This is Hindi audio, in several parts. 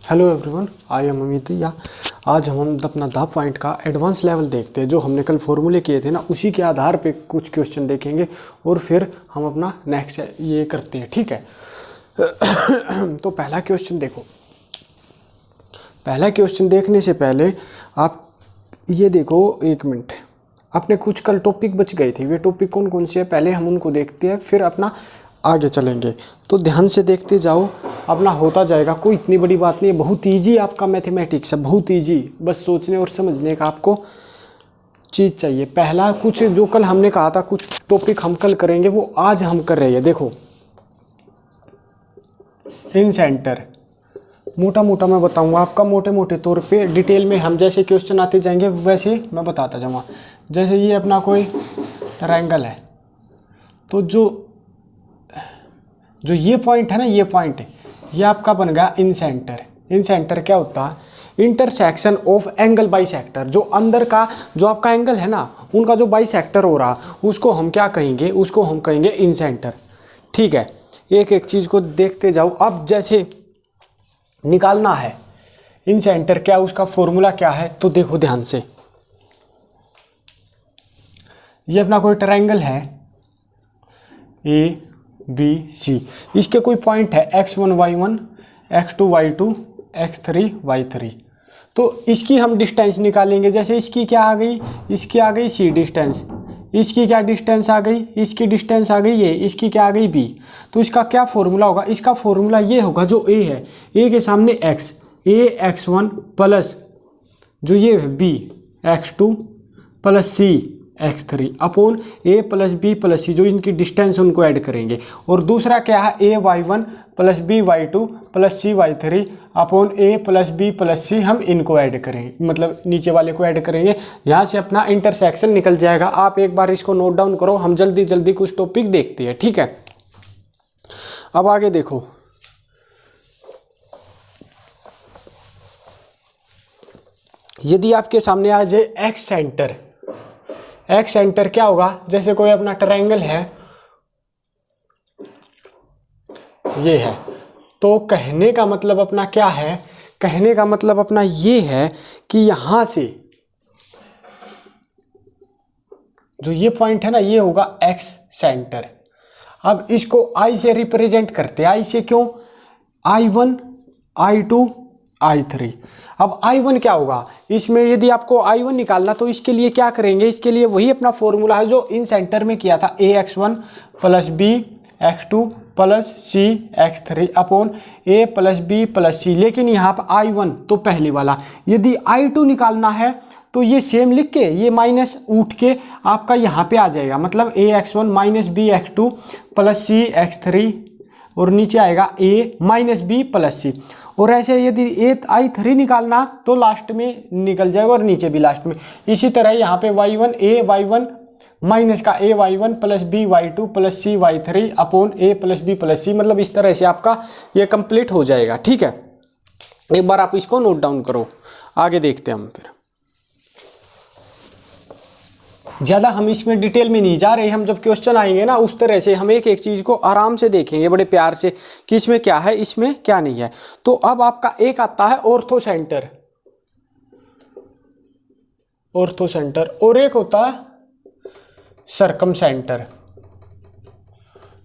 Hello everyone, I am Amit. या आज हम अपना द पॉइंट का एडवांस लेवल देखते हैं। जो हमने कल फॉर्मूले किए थे ना, उसी के आधार पे कुछ क्वेश्चन देखेंगे और फिर हम अपना नेक्स्ट ये करते हैं, ठीक है। तो पहला क्वेश्चन देखो। पहला क्वेश्चन देखने से पहले आप ये देखो, एक मिनट। अपने कुछ कल टॉपिक बच गए थे, वे टॉपिक कौन कौन से हैं पहले हम उनको देखते हैं, फिर अपना आगे चलेंगे। तो ध्यान से देखते जाओ, अपना होता जाएगा। कोई इतनी बड़ी बात नहीं है, बहुत इजी आपका मैथमेटिक्स है, बहुत इजी। बस सोचने और समझने का आपको चीज़ चाहिए। पहला कुछ जो कल हमने कहा था, कुछ टॉपिक हम कल करेंगे, वो आज हम कर रहे हैं। देखो, इन सेंटर मोटा मोटा मैं बताऊंगा आपका, मोटे मोटे तौर पे। डिटेल में हम जैसे क्वेश्चन आते जाएंगे वैसे मैं बताता जाऊँगा। जैसे ये अपना कोई ट्रायंगल है, तो जो ये पॉइंट है ना, ये पॉइंट है, ये आपका बन गया इन सेंटर। इन सेंटर क्या होता है? Intersection of angle bisector. जो अंदर का जो आपका एंगल है ना, उनका जो बाइसेक्टर हो रहा, उसको हम क्या कहेंगे? उसको हम कहेंगे इन सेंटर, ठीक है। एक एक चीज़ को देखते जाओ। अब जैसे निकालना है इन सेंटर, क्या उसका फॉर्मूला क्या है, तो देखो ध्यान से। ये अपना कोई ट्रायंगल है ABC, इसके कोई पॉइंट है x1 y1, x2 y2, x3 y3। तो इसकी हम डिस्टेंस निकालेंगे। जैसे इसकी क्या आ गई? इसकी आ गई C डिस्टेंस। इसकी क्या डिस्टेंस आ गई? इसकी डिस्टेंस आ गई A। इसकी क्या आ गई B। तो इसका क्या फॉर्मूला होगा? इसका फॉर्मूला ये होगा, जो A है, A के सामने x, A x1 प्लस जो ये B x2 plus C x3 upon A plus B plus C, जो इनकी डिस्टेंस उनको ऐड करेंगे। और दूसरा क्या है? A y1 plus B y2 plus C y3 upon A plus B plus C, हम इनको ऐड करेंगे, मतलब नीचे वाले को ऐड करेंगे। यहाँ से अपना इंटरसेक्शन निकल जाएगा। आप एक बार इसको नोट डाउन करो, हम जल्दी जल्दी कुछ टॉपिक देखते हैं, ठीक है। अब आगे देखो। यदि आपके सामने आ जाए एक्स सेंटर, एक्स सेंटर क्या होगा? जैसे कोई अपना ट्रायंगल है, ये है, तो कहने का मतलब अपना क्या है? कहने का मतलब अपना ये है कि यहां से जो ये पॉइंट है ना, ये होगा एक्स सेंटर। अब इसको आई से रिप्रेजेंट करते हैं। आई से क्यों? I1 I2 I3। अब I1 क्या होगा? इसमें यदि आपको I1 निकालना, तो इसके लिए क्या करेंगे? इसके लिए वही अपना फॉर्मूला है जो इन सेंटर में किया था, AX1 plus B x2 plus C x3 upon A plus B plus C। लेकिन यहाँ पर I1 तो पहले वाला। यदि I2 निकालना है तो ये सेम लिख के, ये माइनस उठ के आपका यहाँ पे आ जाएगा, मतलब AX1 minus B x2 plus C x3 और नीचे आएगा A minus B plus C। और ऐसे यदि I3 निकालना तो लास्ट में निकल जाएगा और नीचे भी लास्ट में। इसी तरह यहाँ पे y1 A y1 माइनस का A y1 plus B y2 plus C y3 upon A plus B plus C, मतलब इस तरह से आपका ये कंप्लीट हो जाएगा, ठीक है। एक बार आप इसको नोट डाउन करो, आगे देखते हैं हम। फिर ज़्यादा हम इसमें डिटेल में नहीं जा रहे। हम जब क्वेश्चन आएंगे ना, उस तरह से हम एक एक चीज़ को आराम से देखेंगे, बड़े प्यार से, कि इसमें क्या है, इसमें क्या नहीं है। तो अब आपका एक आता है ऑर्थो सेंटर, ऑर्थो सेंटर, और एक होता है सर्कम सेंटर।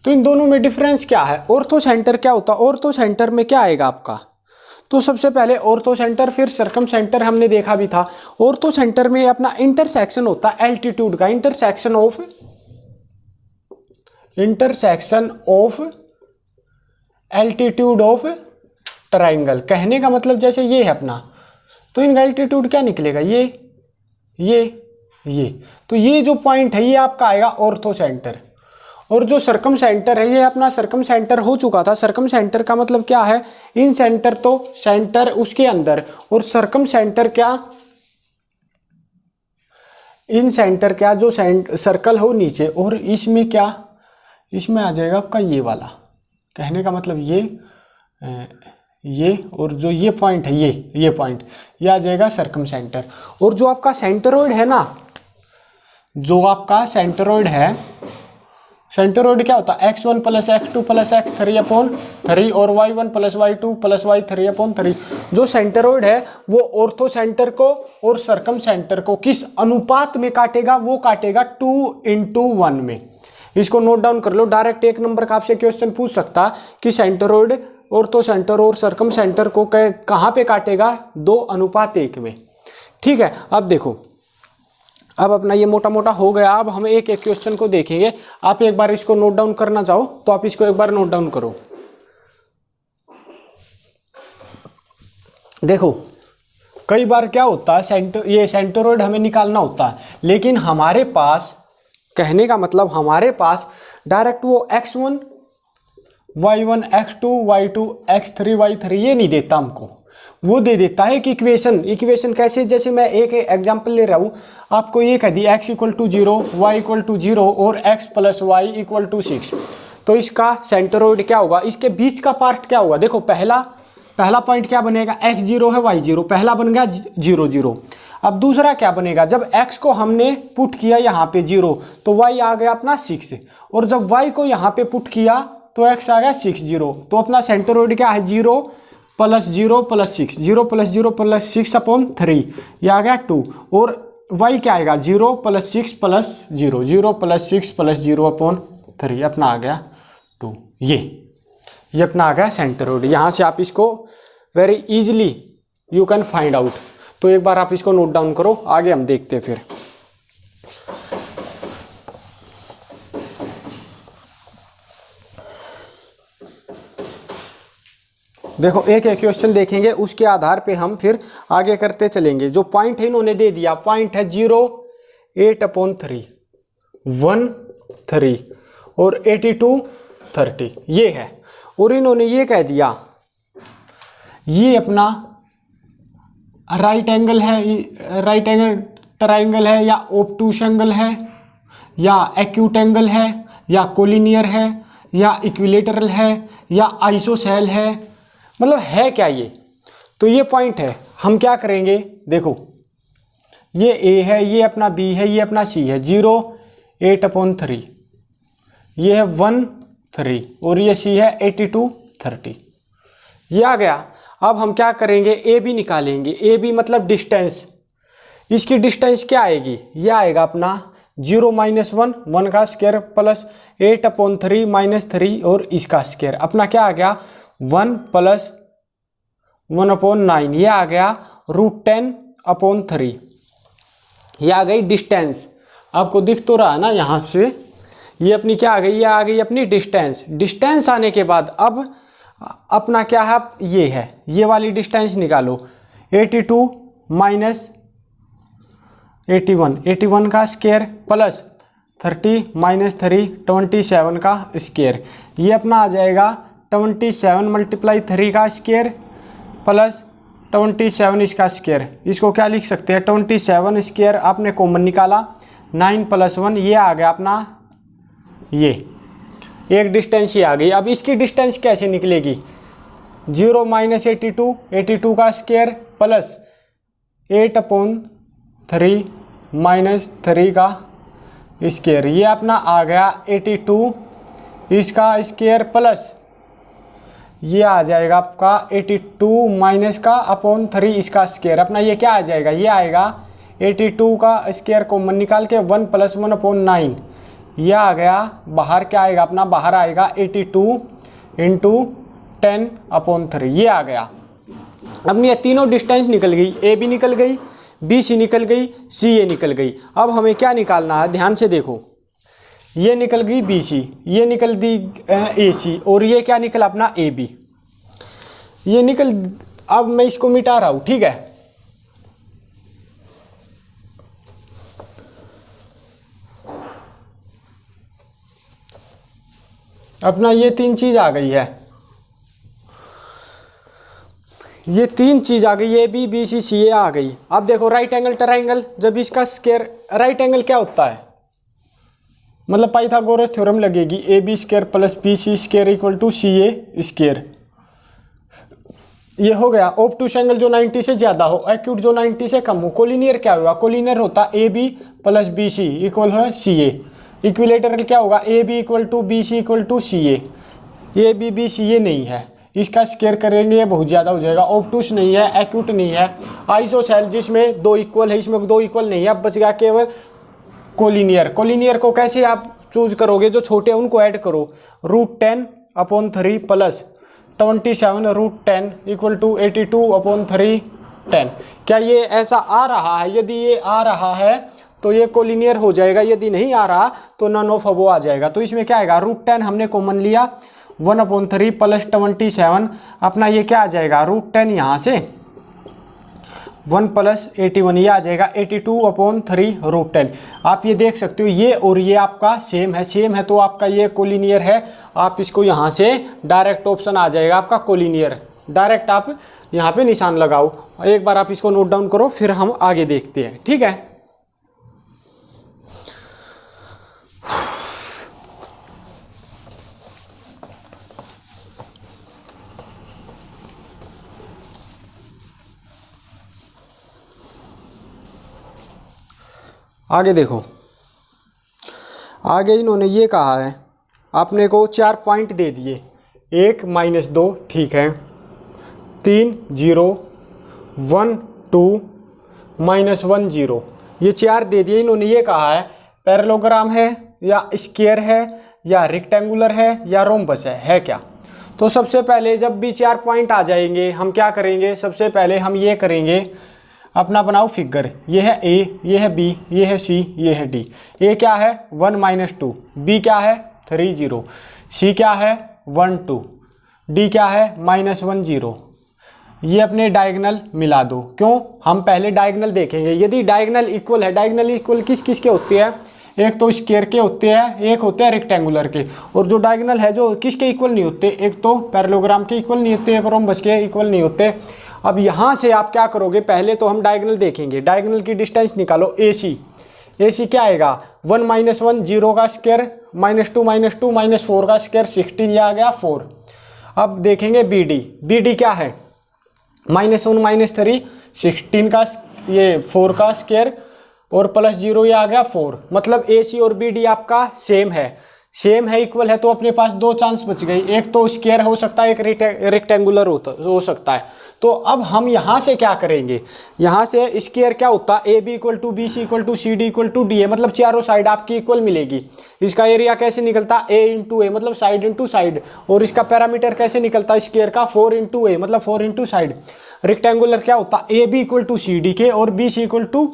तो इन दोनों में डिफरेंस क्या है? ऑर्थो सेंटर क्या होता है? ऑर्थो सेंटर में क्या आएगा आपका? तो सबसे पहले ऑर्थो सेंटर, फिर सर्कम सेंटर हमने देखा भी था। ऑर्थो सेंटर में अपना इंटरसेक्शन होता है एल्टीट्यूड का, intersection of altitude of triangle. कहने का मतलब जैसे ये है अपना, तो इनका एल्टीट्यूड क्या निकलेगा? ये तो ये जो पॉइंट है, ये आपका आएगा ऑर्थो सेंटर। और जो सर्कम सेंटर है, ये अपना सर्कम सेंटर हो चुका था। सर्कम सेंटर का मतलब क्या है? इन सेंटर तो सेंटर उसके अंदर, और सर्कम सेंटर क्या? इन सेंटर क्या? जो सर्कल हो नीचे, और इसमें क्या? इसमें आ जाएगा आपका ये वाला। कहने का मतलब ये और जो ये पॉइंट है, ये पॉइंट, ये आ जाएगा सर्कम सेंटर। और जो आपका सेंटरोइड है ना, जो आपका सेंटरोइड है, सेंटरोइड क्या होता है x1 plus x2 plus x3 upon 3 और y1 plus y2 plus y3 upon 3। जो सेंटरोइड है वो ऑर्थो सेंटर को और सरकम सेंटर को किस अनुपात में काटेगा, वो काटेगा 2:1 में। इसको नोट डाउन कर लो, डायरेक्ट 1 नंबर का आपसे क्वेश्चन पूछ सकता कि सेंटरोइड ऑर्थो सेंटर और सरकम सेंटर को कहाँ पे काटेगा, 2:1 में। ठीक है, अब देखो, अब अपना ये मोटा मोटा हो गया। अब हम एक एक क्वेश्चन को देखेंगे। आप एक बार इसको नोट डाउन करना चाहो तो आप इसको एक बार नोट डाउन करो। देखो कई बार क्या होता है, ये सेंटरोइड हमें निकालना होता है, लेकिन हमारे पास, कहने का मतलब हमारे पास डायरेक्ट वो x1 y1 x2 y2 x3 y3 ये नहीं देता हमको, वो दे देता है कि इक्वेशन कैसे, जैसे मैं एक एग्जांपल ले रहा हूँ, आपको ये कह दी x = 0 y = 0 और x + y = 6, तो इसका सेंटरोइड क्या होगा, इसके बीच का पार्ट क्या होगा। देखो पहला पॉइंट क्या बनेगा, x0 है y0, पहला बन गया 0 0। अब दूसरा क्या बनेगा, जब x को हमने पुट किया यहाँ पे 0 तो y आ गया अपना 6, और जब y को यहाँ पे पुट किया तो x आ गया 6 0, तो अपना सेंटरोइड क्या है 0 + 0 + 6, 0 + 0 + 6 अपॉन 3, ये आ गया 2, और y क्या आएगा 0 + 6 + 0, 0 + 6 + 0 अपॉन 3, अपना आ गया 2। ये अपना आ गया सेंटरोइड। यहाँ से आप इसको very easily you can find out. तो एक बार आप इसको नोट डाउन करो, आगे हम देखते हैं फिर। देखो एक एक क्वेश्चन देखेंगे, उसके आधार पे हम फिर आगे करते चलेंगे। जो पॉइंट है इन्होंने दे दिया, पॉइंट है 0 8/3 1 3 और 82 30 ये है, और इन्होंने ये कह दिया ये अपना राइट एंगल है, राइट एंगल ट्राइंगल है, या ऑब्टूस एंगल है, या एक्यूट एंगल है, या कोलिनियर है, या इक्विलेटरल है, या आइसोसेल है, मतलब है क्या ये। तो ये पॉइंट है, हम क्या करेंगे, देखो ये ए है, ये अपना बी है, ये अपना सी है, 0 8/3, ये है 1 3 और ये सी है 82 30, ये आ गया। अब हम क्या करेंगे, ए बी निकालेंगे। ए बी मतलब डिस्टेंस, इसकी डिस्टेंस क्या आएगी, ये आएगा अपना 0 - 1 1 का स्क्वायर प्लस 8/3 - 3 और इसका स्क्वायर, अपना क्या आ गया 1 + 1/9, ये आ गया √10/3, ये आ गई डिस्टेंस। आपको दिख तो रहा है ना यहाँ से, ये अपनी क्या आ गई, ये आ गई अपनी डिस्टेंस। डिस्टेंस आने के बाद अब अपना क्या है, ये है, ये वाली डिस्टेंस निकालो, 82 - 81 का स्क्वायर प्लस 30 - 3 27 का स्क्वायर, ये अपना आ जाएगा 27 × 3 का स्क्वायर प्लस 27 इसका स्क्वायर। इसको क्या लिख सकते हैं, 27 स्क्वायर आपने कॉमन निकाला, 9 + 1 ये आ गया अपना, ये एक डिस्टेंस ही आ गई। अब इसकी डिस्टेंस कैसे निकलेगी, 0 - 82 का स्क्वायर प्लस 8/3 - 3 का स्क्वायर, ये अपना आ गया 82 इसका स्क्वायर प्लस ये आ जाएगा आपका 82 - का अपॉन 3 इसका स्क्वायर, अपना ये क्या आ जाएगा, ये आएगा 82 का स्क्वायर कॉमन निकाल के 1 + 1/9, ये आ गया बाहर, क्या आएगा अपना, बाहर आएगा 82 × 10/3, ये आ गया। अब ये तीनों डिस्टेंस निकल गई, ए बी निकल गई, बी सी निकल गई, सी ए निकल गई। अब हमें क्या निकालना है, ध्यान से देखो, ये निकल गई बी सी, ये निकल दी ए सी, और ये क्या निकला अपना ए बी, ये निकल। अब मैं इसको मिटा रहा हूँ, ठीक है। अपना ये 3 चीज आ गई है, ये 3 चीज आ गई, ए बी बी सी सी ए आ गई। अब देखो राइट एंगल ट्राइंगल, जब इसका स्क्वायर, राइट एंगल क्या होता है, मतलब पाइथागोरस थ्योरम लगेगी, A B square plus B C square = C A square, ये हो गया। ऑब्टूस एंगल जो 90 से ज्यादा हो, एक्यूट जो 90 से कम हो। कोलिनियर क्या होगा, कोलिनियर होता A B plus B C = C A, equilateral क्या होगा, A B equal to B C equal to C A B B C A नहीं है, इसका स्क्वायर करेंगे ये बहुत ज़्यादा हो जाएगा। ऑब्टूस नहीं है, एक्यूट नहीं है। आइसोसेल जिसमें 2 इक्वल है, इसमें 2 इक्वल नहीं है। अब बच गया केवल कोलिनियर। कोलिनियर को कैसे आप चूज करोगे, जो छोटे हैं उनको ऐड करो। √10/3 प्लस 27√10 इक्वल टू 82/3 10। क्या ये ऐसा आ रहा है? यदि ये आ रहा है तो ये कोलिनियर हो जाएगा, यदि नहीं आ रहा तो नन ऑफ अबो आ जाएगा। तो इसमें क्या आएगा, √10 हमने कॉमन लिया, 1/3 प्लस 27 अपना ये क्या आ जाएगा, √10 यहाँ से 1 प्लस 81 ये आ जाएगा 82/3 √10। आप ये देख सकते हो ये और ये आपका सेम है तो आपका ये कोलिनियर है। आप इसको यहाँ से डायरेक्ट ऑप्शन आ जाएगा आपका कोलिनियर। डायरेक्ट आप यहाँ पे निशान लगाओ। एक बार आप इसको नोट डाउन करो, फिर हम आगे देखते हैं, ठीक है। आगे देखो, आगे इन्होंने ये कहा है, आपने को 4 पॉइंट दे दिए, 1 -2 ठीक है, 3 0 1 2 -1 0 ये 4 दे दिए। इन्होंने ये कहा है पैरेललोग्राम है या स्क्वायर है या रेक्टेंगुलर है या रोम्बस है क्या। तो सबसे पहले जब भी 4 पॉइंट आ जाएंगे हम क्या करेंगे, सबसे पहले हम ये करेंगे, अपना बनाओ फिगर। ये है ए, ये है बी, ये है सी, ये है डी। ए क्या है 1 -2, बी क्या है 3 0, सी क्या है 1 2, डी क्या है -1 0। ये अपने डायगोनल मिला दो। क्यों, हम पहले डायगोनल देखेंगे। यदि डायगोनल इक्वल है, डायगोनल इक्वल किस किस के होते हैं, एक तो स्क्वायर के होते हैं, एक होते हैं रेक्टेंगुलर के। और जो डायगोनल है जो किसके इक्वल नहीं होते, एक तो पैरेललोग्राम के इक्वल नहीं होते, एक रोम्बस के इक्वल नहीं होते। अब यहाँ से आप क्या करोगे, पहले तो हम डायगोनल देखेंगे। डायगोनल की डिस्टेंस निकालो, AC क्या आएगा 1 -1 0 का स्क्वायर -2 -2 -4 का स्क्वायर 16, ये आ गया 4। अब देखेंगे BD क्या है -1 -3 16 का ये 4 का स्क्वायर और प्लस 0 ये आ गया 4। मतलब AC और BD आपका सेम है इक्वल है। तो अपने पास 2 चांस बच गई, एक तो स्क्वायर हो सकता है, एक रेक्टेंगुलर हो सकता है। तो अब हम यहाँ से क्या करेंगे, यहाँ से स्क्वायर क्या होता है, AB = BC = CD = DA, मतलब चारों साइड आपकी इक्वल मिलेगी। इसका एरिया कैसे निकलता है, A × A, मतलब साइड इंटू साइड। और इसका पैरामीटर कैसे निकलता है स्क्वायर का, 4 × A, मतलब 4 इंटू साइड। रेक्टेंगुलर क्या होता है, AB = CD के और BC =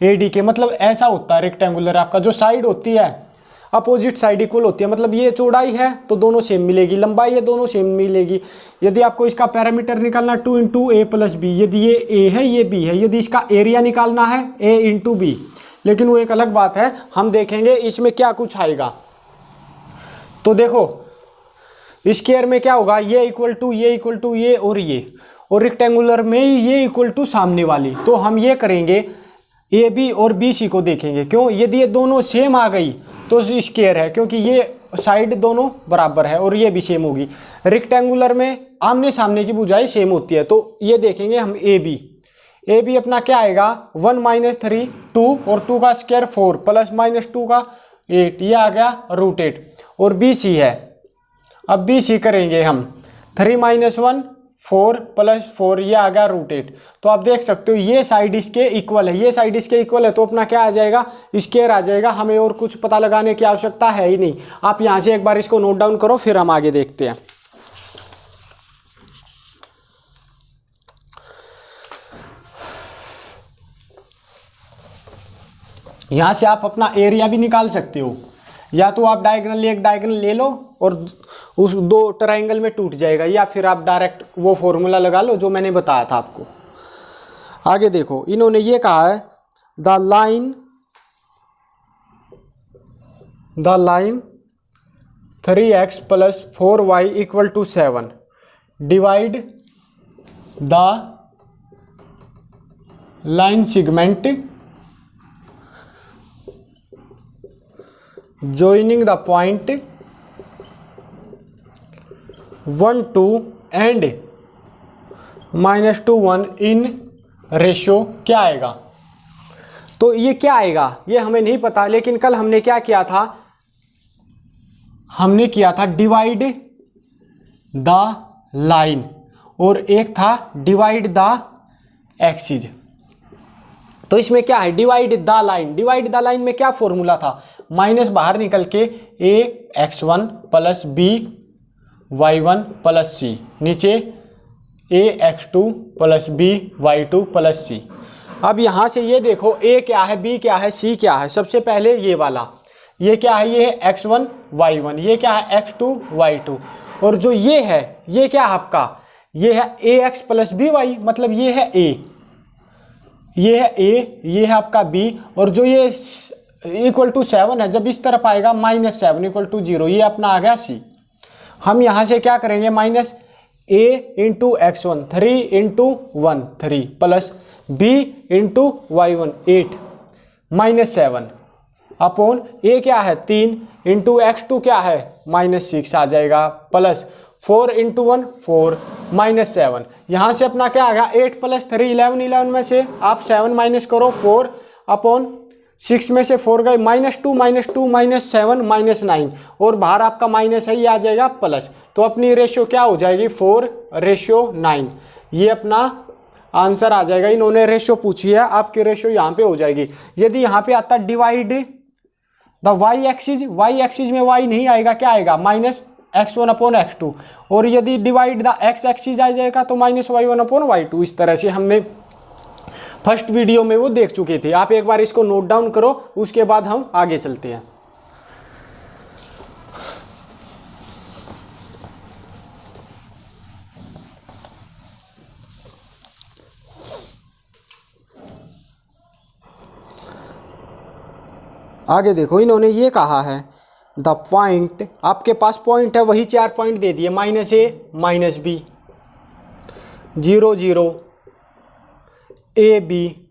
AD के, मतलब ऐसा होता है रेक्टेंगुलर आपका। जो साइड होती है अपोजिट साइड इक्वल होती है, मतलब ये चौड़ाई है तो दोनों सेम मिलेगी, लंबाई है दोनों सेम मिलेगी। यदि आपको इसका पैरामीटर निकालना 2 × A + B, यदि ये A है ये B है, यदि इसका एरिया निकालना है A × B, लेकिन वो एक अलग बात है, हम देखेंगे इसमें क्या कुछ आएगा। तो देखो स्क्वायर में क्या होगा, ये इक्वल टू ये और रेक्टेंगुलर में ये इक्वल टू सामने वाली। तो हम ये करेंगे AB और BC को देखेंगे। क्यों, यदि ये दोनों सेम आ गई तो स्क्वायर है, क्योंकि ये साइड दोनों बराबर है और ये भी सेम होगी। रेक्टेंगुलर में आमने सामने की भुजाएं सेम होती है। तो ये देखेंगे हम AB अपना क्या आएगा 1 -3 2 और 2 का स्क्वायर 4 प्लस -2 का 8, ये आ गया √8। और BC है, अब BC करेंगे हम 3 -1 4 + 4, ये आ गया √8। तो आप देख सकते हो ये साइड इसके इक्वल है, ये साइड इसके इक्वल है, तो अपना क्या आ जाएगा स्क्वायर आ जाएगा। हमें और कुछ पता लगाने की आवश्यकता है ही नहीं। आप यहाँ से एक बार इसको नोट डाउन करो, फिर हम आगे देखते हैं। यहाँ से आप अपना एरिया भी निकाल सकते हो, या तो आप एक डायगोनल ले लो और उस 2 ट्रायंगल में टूट जाएगा, या फिर आप डायरेक्ट वो फॉर्मूला लगा लो जो मैंने बताया था आपको। आगे देखो इन्होंने ये कहा है the line 3x + 4y = 7 divide the line segment joining the point 1 2 and -2 1 in ratio क्या आएगा। तो ये क्या आएगा ये हमें नहीं पता, लेकिन कल हमने क्या किया था, हमने किया था डिवाइड द लाइन और एक था डिवाइड द एक्सिस। तो इसमें क्या है, divide the line. Divide the line में क्या फॉर्मूला था, माइनस बाहर निकल के ax1 plus B y1 plus सी, नीचे ax2 plus B y2 plus सी। अब यहाँ से ये देखो a क्या है, b क्या है, c क्या है। सबसे पहले ये वाला, ये क्या है, ये है x1 y1, ये क्या है x2 y2, और जो ये है ये क्या है आपका, ये है ax प्लस बी वाई, मतलब ये है a, ये है a, ये है आपका b, और जो ये इक्वल टू 7 है, जब इस तरफ आएगा -7 इक्वल टू 0, ये अपना आ गया c। हम यहाँ से क्या करेंगे, minus a into x1 3 into 1 3 plus b into y1 8 -7 upon a क्या है 3 इंटू x2 क्या है -6 आ जाएगा, प्लस 4 इंटू 1 4 -7। यहाँ से अपना क्या आ गया 8 प्लस 3 11, 11 में से आप 7 माइनस करो 4 अपॉन 6 में से 4 गए -2 -7 -9, और बाहर आपका माइनस है, ये आ जाएगा प्लस। तो अपनी रेशियो क्या हो जाएगी 4:9, ये अपना आंसर आ जाएगा। इन्होंने रेशियो पूछी है, आपकी रेशियो यहाँ पे हो जाएगी। यदि यहाँ पे आता divide the Y axis, Y axis में वाई नहीं आएगा, क्या आएगा -x1 अपॉन x2, और यदि डिवाइड द x एक्सिस आ जाएगा तो -y1 अपॉन y2। इस तरह से हमने फर्स्ट वीडियो में वो देख चुके थे। आप एक बार इसको नोट डाउन करो, उसके बाद हम आगे चलते हैं। आगे देखो, इन्होंने ये कहा है द पॉइंट, आपके पास पॉइंट है वही 4 पॉइंट दे दिए, -a -b 0 0 ए बी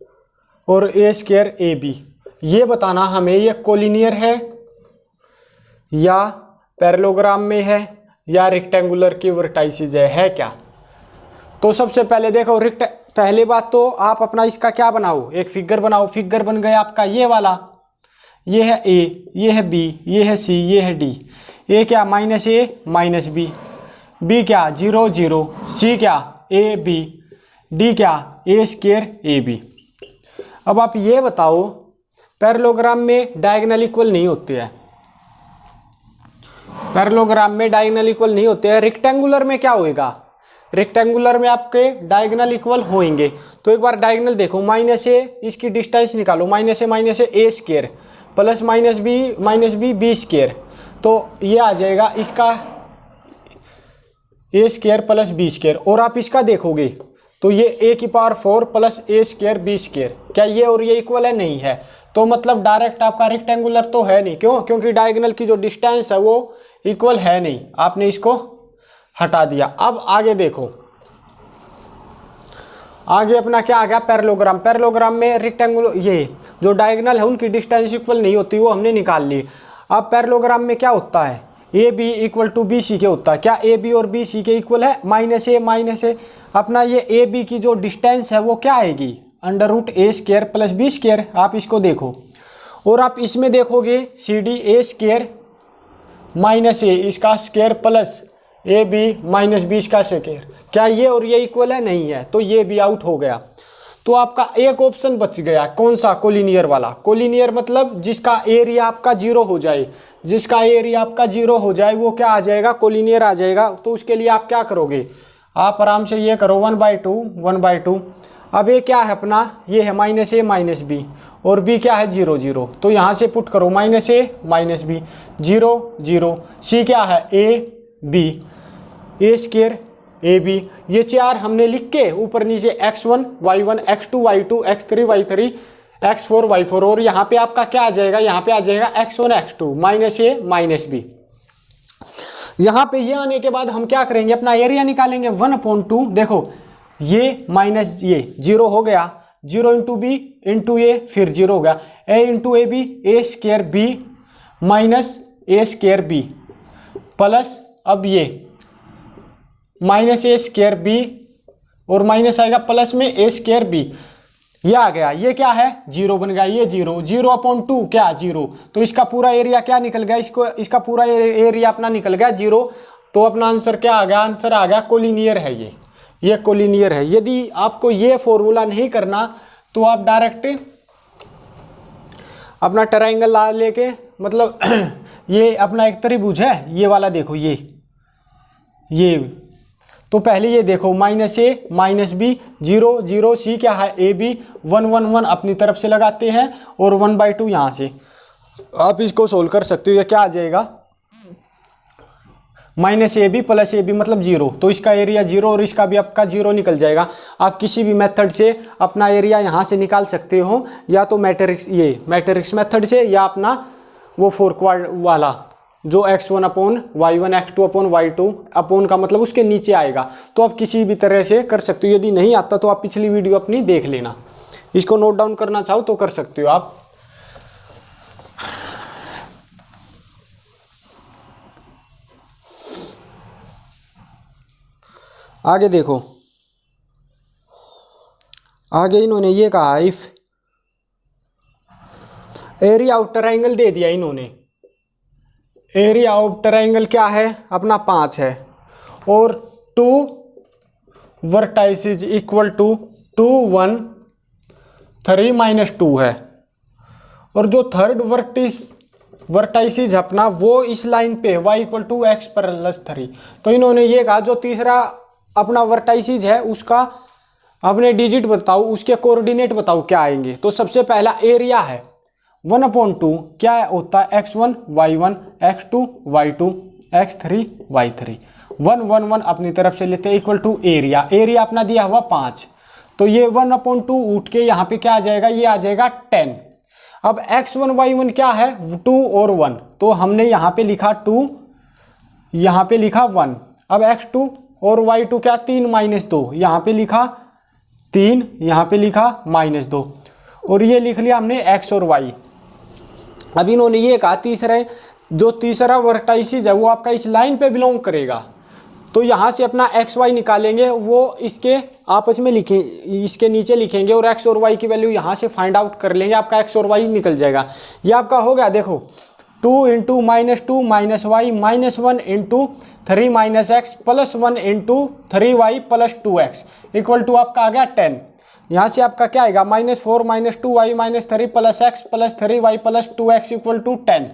और a² AB। ये बताना हमें ये कोलिनियर है या पैरेललोग्राम में है या रेक्टेंगुलर की वर्टाइसिस है क्या। तो सबसे पहले देखो, पहले बात तो आप अपना इसका क्या बनाओ, एक फिगर बनाओ। फिगर बन गया आपका ये वाला, ये है a, ये है b, ये है c, ये है d। a क्या -a -b, b क्या 0 0, c क्या ab, d क्या a² AB। अब आप ये बताओ, पैरेललोग्राम में डायगोनल इक्वल नहीं होते हैं, पैरेललोग्राम में डायगोनल इक्वल नहीं होते हैं। रेक्टेंगुलर में क्या होएगा, रेक्टेंगुलर में आपके डायगोनल इक्वल होंगे। तो एक बार डायगोनल देखो, -a, इसकी डिस्टेंस निकालो, -a a² plus -b b², तो ये आ जाएगा इसका a² प्लस b²। और आप इसका देखोगे तो ये a⁴ प्लस a² b², क्या ये और ये इक्वल है, नहीं है। तो मतलब डायरेक्ट आपका रेक्टेंगुलर तो है नहीं, क्यों, क्योंकि डायगोनल की जो डिस्टेंस है वो इक्वल है नहीं, आपने इसको हटा दिया। अब आगे देखो, आगे अपना क्या आ गया पैरेललोग्राम। पैरेललोग्राम में रेक्टेंगुलर, ये जो डायगोनल है उनकी डिस्टेंस इक्वल नहीं होती, वो हमने निकाल ली। अब पैरेललोग्राम में क्या होता है, A B equal to B C के होता है। क्या ए बी और बी सी के इक्वल है, -a अपना ये ए बी की जो डिस्टेंस है वो क्या आएगी, √a² प्लस b²। आप इसको देखो, और आप इसमें देखोगे सी डी a² -a इसका square plus A B -b इसका स्क्वायर, क्या ये और ये इक्वल है, नहीं है, तो ये भी आउट हो गया। तो आपका एक ऑप्शन बच गया, कौन सा, कोलिनियर वाला। कोलिनियर मतलब जिसका एरिया आपका 0 हो जाए, जिसका एरिया आपका 0 हो जाए वो क्या आ जाएगा, कोलिनियर आ जाएगा। तो उसके लिए आप क्या करोगे, आप आराम से ये करो 1/2। अब ये क्या है अपना, ये है -a -b, और b क्या है 0 0, तो यहाँ से पुट करो -a -b 0 0, c क्या है a b a² AB। ये 4 हमने लिख के ऊपर नीचे x1 y1 x2 y2 x3 y3 x4 y4, और यहाँ पे आपका क्या आ जाएगा, यहाँ पे आ जाएगा x1 x2 -a -b। यहाँ पे ये आने के बाद हम क्या करेंगे, अपना एरिया निकालेंगे 1/2। देखो ये माइनस ये 0 हो गया, 0 इंटू बी इंटू ए, फिर 0 हो गया, a into A B a² b -a² b plus, अब ये -a² b और माइनस आएगा प्लस में a² b। ये आ गया, ये क्या है 0 बन गया, ये 0, 0/2 क्या 0, तो इसका पूरा एरिया क्या निकल गया, इसका पूरा एरिया अपना निकल गया 0। तो अपना आंसर क्या आ गया, आंसर आ गया कोलिनियर है ये कोलिनियर है। यदि आपको ये फॉर्मूला नहीं करना तो आप डायरेक्ट अपना ट्रायंगल ला लेके, मतलब ये अपना एक त्रिभुज है ये वाला, देखो ये तो पहले ये देखो -a -b 0 0 c क्या है ab 1 1 1 अपनी तरफ से लगाते हैं और 1/2 यहाँ से आप इसको सोल्व कर सकते हो। ये क्या आ जाएगा -ab + ab मतलब 0, तो इसका एरिया 0 और इसका भी आपका 0 निकल जाएगा। आप किसी भी मेथड से अपना एरिया यहाँ से निकाल सकते हो, या तो मैट्रिक्स मेथड से, या अपना वो 4 क्वाड वाला जो x1/y1 x2/y2 अपोन का मतलब उसके नीचे आएगा, तो आप किसी भी तरह से कर सकते हो। यदि नहीं आता तो आप पिछली वीडियो अपनी देख लेना, इसको नोट डाउन करना चाहो तो कर सकते हो आप। आगे देखो, आगे इन्होंने ये कहा इफ एरिया ऑफ ट्रायंगल दे दिया इन्होंने, एरिया ऑफ ट्रायंगल क्या है अपना 5 है और 2 वर्टाइसिस इक्वल टू 2 1 3 -2 है, और जो थर्ड वर्टाइसिस अपना वो इस लाइन पे y = x + 3। तो इन्होंने ये कहा जो तीसरा अपना वर्टाइसिस है उसका अपने डिजिट बताओ, उसके कोऑर्डिनेट बताओ क्या आएंगे। तो सबसे पहला एरिया है 1/2 क्या होता है x1 y1 x2 y2 x3 y3 1 1 1 अपनी तरफ से लेते हैं इक्वल टू एरिया अपना दिया हुआ 5। तो ये 1/2 उठ के यहाँ पे क्या आ जाएगा, ये आ जाएगा 10। अब x1 y1 क्या है 2 और 1, तो हमने यहाँ पे लिखा 2, यहाँ पे लिखा 1। अब x2 और y2 क्या 3 -2, यहाँ पे लिखा 3, यहाँ पे लिखा -2, और ये लिख लिया हमने x और y। अब इन्होंने ये कहा तीसरा वर्टाइसिस है वो आपका इस लाइन पे बिलोंग करेगा, तो यहाँ से अपना एक्स वाई निकालेंगे, वो इसके आपस में लिखें, इसके नीचे लिखेंगे और एक्स और वाई की वैल्यू यहाँ से फाइंड आउट कर लेंगे, आपका एक्स और वाई निकल जाएगा। ये आपका हो गया, देखो 2 × -2 -y -1 × 3 - x + 1 × 3y + 2x equal to आपका आ गया 10। यहाँ से आपका क्या आएगा -4 - 2y - 3 + x + 3y + 2x equal to 10।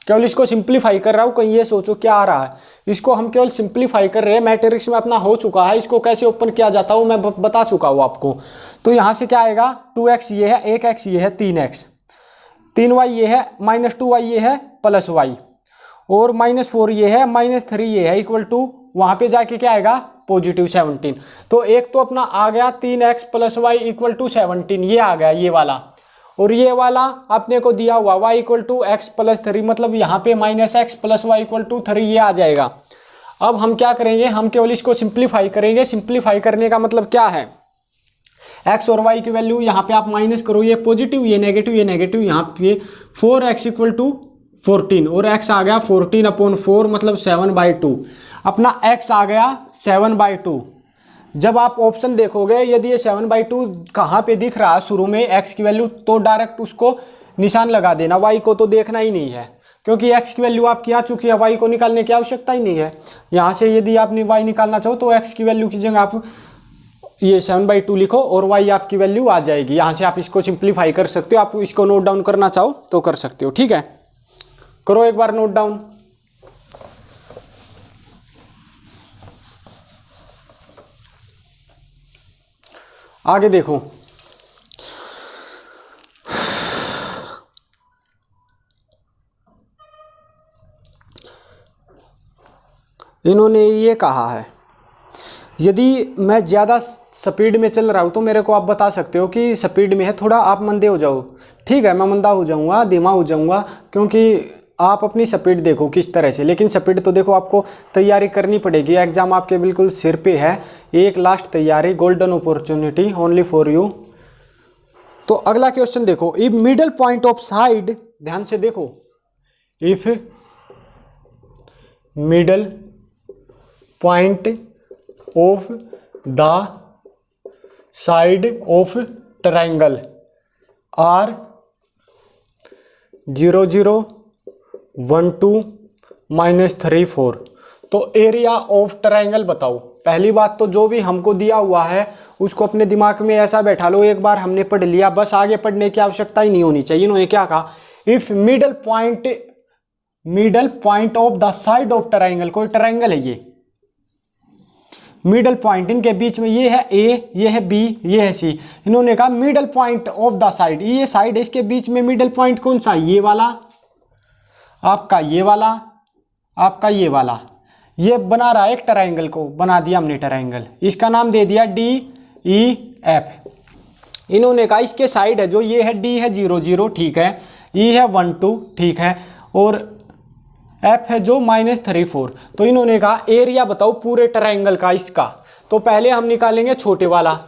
केवल इसको सिंप्लीफाई कर रहा हूँ, कहीं ये सोचो क्या आ रहा है, इसको हम केवल सिंप्लीफाई कर रहे हैं। मैट्रिक्स में अपना हो चुका है, इसको कैसे ओपन किया जाता है मैं बता चुका हूँ आपको। तो यहाँ से क्या आएगा 2x ये है, 1x ये है, 3x 3y ये है, -2y ये है +y और -4 ये है, -3 ये है इक्वल टू वहाँ पे जाके क्या आएगा +17। तो एक तो अपना आ गया 3x + y = 17, ये आ गया ये वाला, और ये वाला अपने को दिया हुआ y = x + 3 मतलब यहाँ पे -x + y = 3 ये आ जाएगा। अब हम क्या करेंगे, हम केवल इसको सिंप्लीफाई करेंगे। सिंप्लीफाई करने का मतलब क्या है, x और y की वैल्यू यहाँ पे आप माइनस करो, ये पॉजिटिव ये नेगेटिव, यहाँ पे 4x = 14 और x आ गया 14/4 मतलब 7/2। अपना x आ गया 7/2। जब आप ऑप्शन देखोगे यदि ये 7/2 कहाँ पे दिख रहा है शुरू में x की वैल्यू, तो डायरेक्ट उसको निशान लगा देना, y को तो देखना ही नहीं है क्योंकि x की वैल्यू आपकी आ चुकी है, y को निकालने की आवश्यकता ही नहीं है। यहाँ से यदि आपने y निकालना चाहो तो x की वैल्यू की जगह आप ये 7/2 लिखो और y आपकी वैल्यू आ जाएगी। यहाँ से आप इसको सिंप्लीफाई कर सकते हो, आप इसको नोट डाउन करना चाहो तो कर सकते हो। ठीक है, करो एक बार नोट डाउन। आगे देखो, इन्होंने ये कहा है यदि मैं ज़्यादा स्पीड में चल रहा हूँ तो मेरे को आप बता सकते हो कि स्पीड में है, थोड़ा आप मंदे हो जाओ। ठीक है, मैं मंदा हो जाऊँगा, धीमा हो जाऊँगा, क्योंकि आप अपनी स्पीड देखो किस तरह से। लेकिन स्पीड तो देखो आपको तैयारी करनी पड़ेगी, एग्जाम आपके बिल्कुल सिर पे है। एक लास्ट तैयारी, golden opportunity only for you. तो अगला क्वेश्चन देखो, if middle point of side, ध्यान से देखो, if middle point of the side of triangle are 0 0 1 2 -3 4। तो एरिया ऑफ ट्रायंगल बताओ। पहली बात तो जो भी हमको दिया हुआ है उसको अपने दिमाग में ऐसा बैठा लो, एक बार हमने पढ़ लिया, बस आगे पढ़ने की आवश्यकता ही नहीं होनी चाहिए। इन्होंने क्या कहा, if middle point of the side of triangle, कोई ट्रायंगल है ये, मिडल पॉइंट इनके बीच में ये है ए, ये है बी, ये है सी। इन्होंने कहा middle point of the side, ये साइड है, इसके बीच में मिडल पॉइंट कौन सा, ये वाला, आपका ये वाला, आपका ये वाला, ये बना रहा है एक ट्रायंगल को, बना दिया हमने ट्रायंगल, इसका नाम दे दिया डी ई एफ। इन्होंने कहा इसके साइड है जो ये है, डी है 0 0, ठीक है, ई है 1 2, ठीक है, और एफ है जो -3 4। तो इन्होंने कहा एरिया बताओ पूरे ट्रायंगल का इसका। तो पहले हम निकालेंगे छोटे वाला,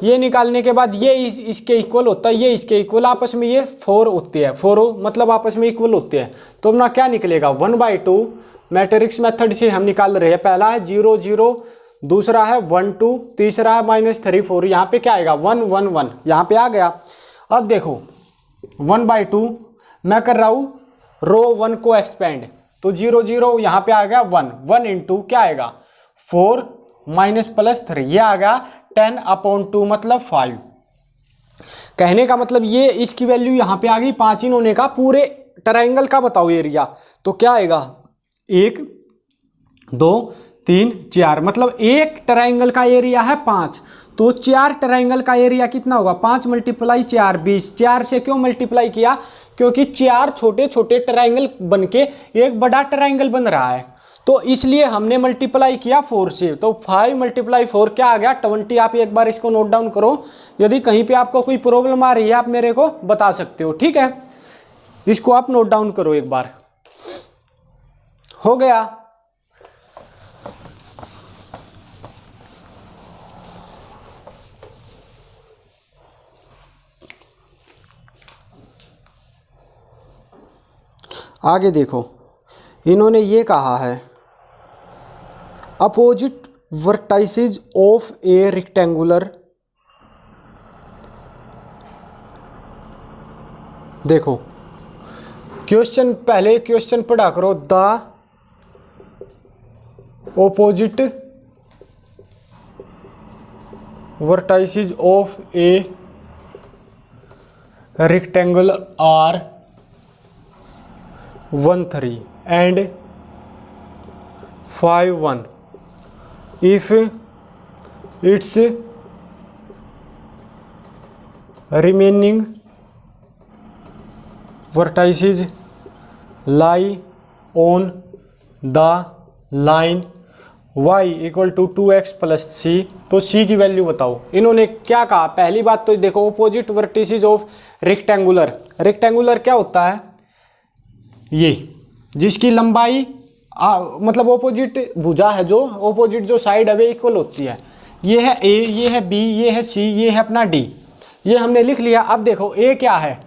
ये निकालने के बाद ये इसके इक्वल होता है, ये इसके इक्वल, आपस में ये 4 होते हैं, 4 मतलब आपस में इक्वल होते हैं। तो अपना क्या निकलेगा 1/2, मैट्रिक्स मेथड से हम निकाल रहे हैं। पहला है 0 0, दूसरा है 1 2, तीसरा है -3 4। यहाँ पे क्या आएगा 1 1 1, यहाँ पे आ गया। अब देखो 1/2 मैं कर रहा हूँ रो 1 को एक्सपेंड, तो 0 0 यहाँ पे आ गया 1 1 इंटू क्या आएगा 4 -+3, ये आ गया 10/2 मतलब 5। कहने का मतलब ये इसकी वैल्यू यहाँ पे आ गई 5। इन्होंने कहा पूरे ट्रायंगल का बताओ एरिया, तो क्या आएगा 1 2 3 4, मतलब एक ट्रायंगल का एरिया है 5, तो 4 ट्रायंगल का एरिया कितना होगा 5 × 4 20। 4 से क्यों मल्टीप्लाई किया, क्योंकि 4 छोटे छोटे ट्रायंगल बनके एक बड़ा ट्रायंगल बन रहा है, तो इसलिए हमने मल्टीप्लाई किया 4 से। तो 5 × 4 क्या आ गया 20। आप एक बार इसको नोट डाउन करो, यदि कहीं पे आपको कोई प्रॉब्लम आ रही है आप मेरे को बता सकते हो, ठीक है। इसको आप नोट डाउन करो एक बार, हो गया। आगे देखो इन्होंने ये कहा है opposite vertices of a rectangular, देखो क्वेश्चन, पहले क्वेश्चन पढ़ा करो, the opposite vertices of a rectangular are 1 3 and 5 1 if its remaining vertices lie on the line y = 2x + c। तो c की वैल्यू बताओ। इन्होंने क्या कहा, पहली बात तो देखो opposite vertices of rectangular, rectangular क्या होता है, ये जिसकी लंबाई मतलब ओपोजिट भुजा है, जो ओपोजिट जो साइड है वे इक्वल होती है। ये है ए, ये है बी, ये है सी, ये है अपना डी, ये हमने लिख लिया। अब देखो ए क्या है,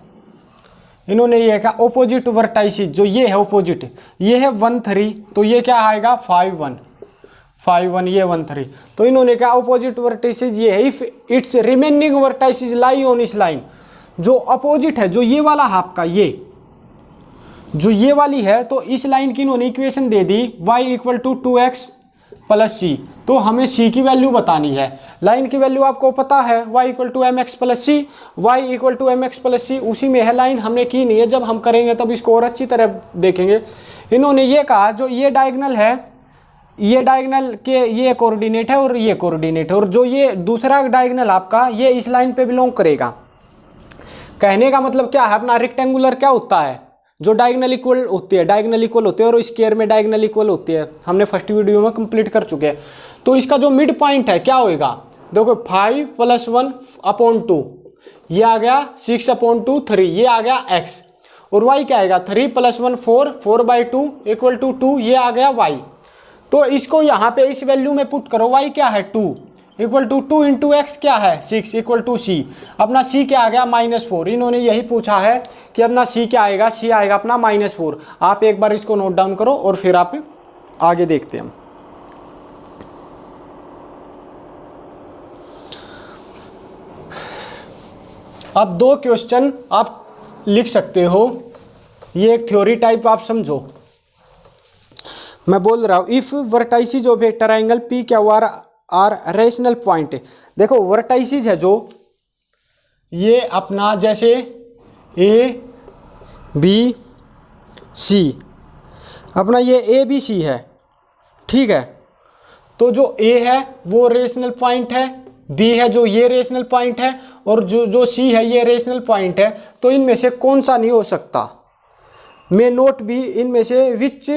इन्होंने ये कहा ओपोजिट वर्टाइसिस, जो ये है ओपोजिट, ये है 1 3, तो ये क्या आएगा 5 1 5 1, ये 1 3। तो इन्होंने कहा ओपोजिट वर्टाइसिस ये है if it's remaining vertices lie on इस लाइन, जो अपोजिट है, जो ये वाला हाफ का, ये जो ये वाली है, तो इस लाइन की इन्होंने इक्वेशन दे दी y = 2x + c। तो हमें c की वैल्यू बतानी है। लाइन की वैल्यू आपको पता है y = mx + c, y = mx + c उसी में है। लाइन हमने की नहीं है, जब हम करेंगे तब इसको और अच्छी तरह देखेंगे। इन्होंने ये कहा जो ये डायगोनल है, ये डायगोनल के ये कोऑर्डिनेट है और ये कोऑर्डिनेट है, और जो ये दूसरा डायगोनल आपका ये इस लाइन पे बिलोंग करेगा। कहने का मतलब क्या है, अपना रेक्टेंगुलर क्या होता है, जो डायगोनल इक्वल होती है, डायगोनल इक्वल होते हैं, और स्क्वायर में डायगोनल इक्वल होती है, हमने फर्स्ट वीडियो में कंप्लीट कर चुके हैं। तो इसका जो मिड पॉइंट है क्या होएगा, देखो 5 + 1/2, ये आ गया 6/2 3, ये आ गया x, और y क्या आएगा 3 + 1 4 4/2 = 2, ये आ गया y। तो इसको यहाँ पे इस वैल्यू में पुट करो, y क्या है 2 = 2 × x क्या है 6 = c। अपना c क्या आ गया -4। इन्होंने यही पूछा है कि अपना c क्या आएगा, c आएगा अपना -4। आप एक बार इसको नोट डाउन करो और फिर आप आगे देखते हैं। अब दो क्वेश्चन आप लिख सकते हो, ये एक थ्योरी टाइप आप समझो। मैं बोल रहा हूं if vertices of A triangle P Q R rational point. देखो वर्टाइसिस है जो ये अपना जैसे ए बी सी, अपना ये ए बी सी है, ठीक है। तो जो ए है वो रेशनल पॉइंट है, बी है जो ये रेशनल पॉइंट है, और जो सी है ये रेशनल पॉइंट है। तो इनमें से कौन सा नहीं हो सकता, मे नोट बी, इनमें से which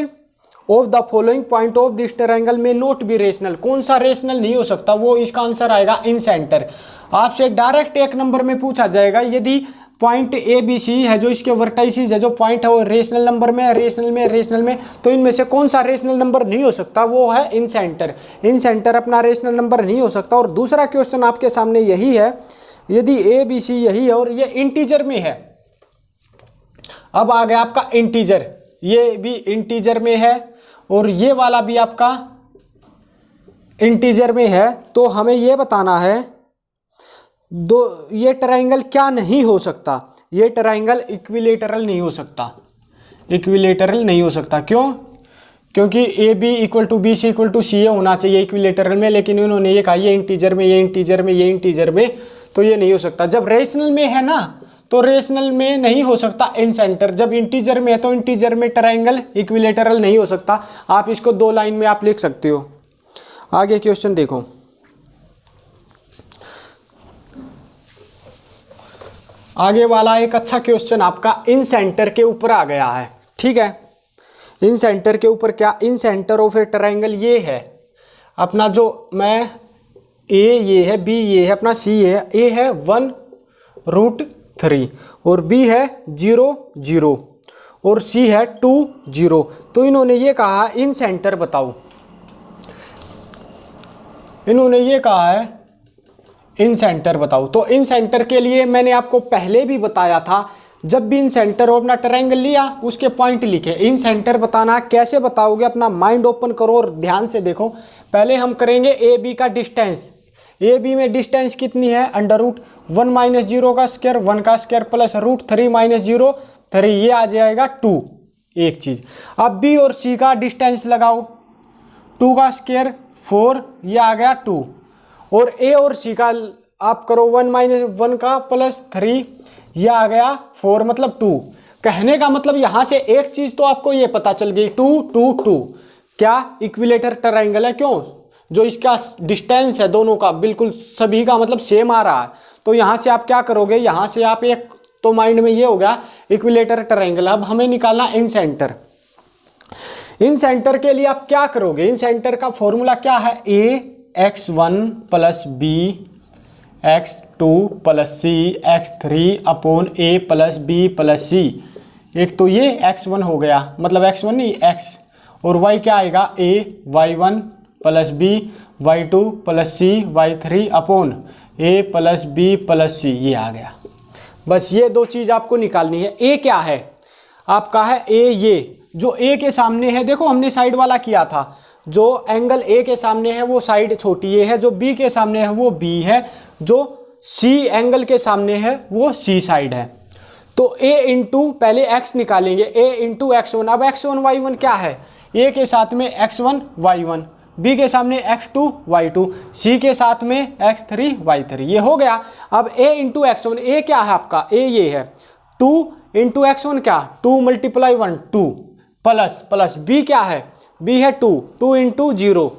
of the following point of this triangle में नोट बी रेशनल, कौन सा रेशनल नहीं हो सकता, वो इसका आंसर आएगा इन सेंटर। आपसे डायरेक्ट एक नंबर में पूछा जाएगा, यदि पॉइंट ए बी सी है जो इसके वर्टाइसिस है, जो पॉइंट है वो रेशनल नंबर में, रेशनल में, तो इनमें से कौन सा रेशनल नंबर नहीं हो सकता, वो है इन सेंटर। इन सेंटर अपना रेशनल नंबर नहीं हो सकता। और दूसरा क्वेश्चन आपके सामने यही है, यदि ए बी सी यही है और ये इंटीजर में है। अब आ गया आपका इंटीजर, ये भी इंटीजर में है और ये वाला भी आपका इंटीजर में है। तो हमें ये बताना है दो, ये ट्रायंगल क्या नहीं हो सकता, ये ट्रायंगल इक्विलेटरल नहीं हो सकता, इक्विलेटरल नहीं हो सकता। क्यों? क्योंकि A B equal to B C equal to C A होना चाहिए इक्विलेटरल में, लेकिन इन्होंने ये कहा ये इंटीजर में, ये इंटीजर में, ये इंटीजर में, तो ये नहीं हो सकता। जब रेशनल में है ना तो रेशनल में नहीं हो सकता इन सेंटर, जब इंटीजर में है तो इंटीजर में ट्रायंगल इक्विलेटरल नहीं हो सकता। आप इसको दो लाइन में आप लिख सकते हो। आगे क्वेश्चन देखो, आगे वाला एक अच्छा क्वेश्चन आपका इन सेंटर के ऊपर आ गया है, ठीक है। इन सेंटर के ऊपर क्या, इन सेंटर ऑफ ए ट्रायंगल ये है अपना, जो मैं ए ये है, बी ये है, अपना सी है, ए है 1√3 और बी है 0 0 और सी है 2 0। तो इन्होंने ये कहा इन सेंटर बताओ, इन्होंने ये कहा है इन सेंटर बताओ। तो इन सेंटर के लिए मैंने आपको पहले भी बताया था, जब भी इन सेंटर और अपना ट्रायंगल लिया उसके पॉइंट लिखे। इन सेंटर बताना कैसे बताओगे, अपना माइंड ओपन करो और ध्यान से देखो। पहले हम करेंगे ए बी का डिस्टेंस, ए बी में डिस्टेंस कितनी है, √1 - 0 का स्क्वायर, 1 का स्क्वायर प्लस √3 - 0 3, ये आ जाएगा 2, एक चीज। अब बी और सी का डिस्टेंस लगाओ, 2 का स्क्वायर 4, ये आ गया 2, और ए और सी का आप करो 1 - 1 का प्लस 3, यह आ गया 4 मतलब 2। कहने का मतलब यहां से एक चीज तो आपको ये पता चल गई, 2 2 2 क्या इक्विलेटर ट्रायंगल है। क्यों? जो इसका डिस्टेंस है दोनों का बिल्कुल सभी का मतलब सेम आ रहा है। तो यहां से आप क्या करोगे, यहां से आप एक तो माइंड में ये हो गया इक्विलेटर ट्रायंगल। अब हमें निकालना इन सेंटर। इन सेंटर के लिए आप क्या करोगे, इन सेंटर का फॉर्मूला क्या है, ax1 + b x2 + c x3/a + b + c। एक तो ये x1 हो गया, मतलब x1 नहीं x, और y क्या आएगा, a y1 + b y2 + c y3/a + b + c, ये आ गया। बस ये दो चीज़ आपको निकालनी है। a क्या है आपका, है a, ये जो a के सामने है, देखो हमने साइड वाला किया था, जो एंगल a के सामने है वो साइड छोटी a है, जो b के सामने है वो b है, जो c एंगल के सामने है वो c साइड है। तो a इंटू पहले x निकालेंगे, a इंटू x1। अब x1 y1 क्या है, a के साथ में x1 y1, b के सामने x2 y2, c के साथ में x3 y3, ये हो गया। अब a इंटू x1, a क्या है आपका, a ये है 2 इंटू x1 क्या, 2 × 1 2 प्लस b क्या है, b है 2 2 इंटू 0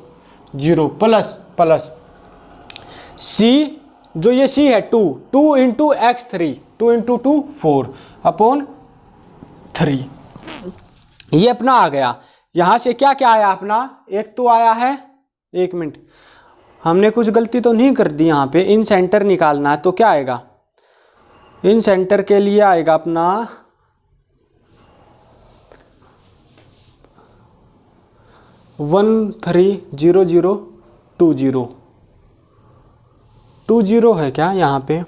0 प्लस c, जो ये c है 2 2 इंटू x3 2 इंटू 2 4/3, ये अपना आ गया। यहाँ से क्या क्या आया अपना, एक तो आया है, एक मिनट हमने कुछ गलती तो नहीं कर दी, यहाँ पे इन सेंटर निकालना है। तो क्या आएगा, इन सेंटर के लिए आएगा अपना 1 3 0 0 2 0 2 0 है क्या यहाँ पे,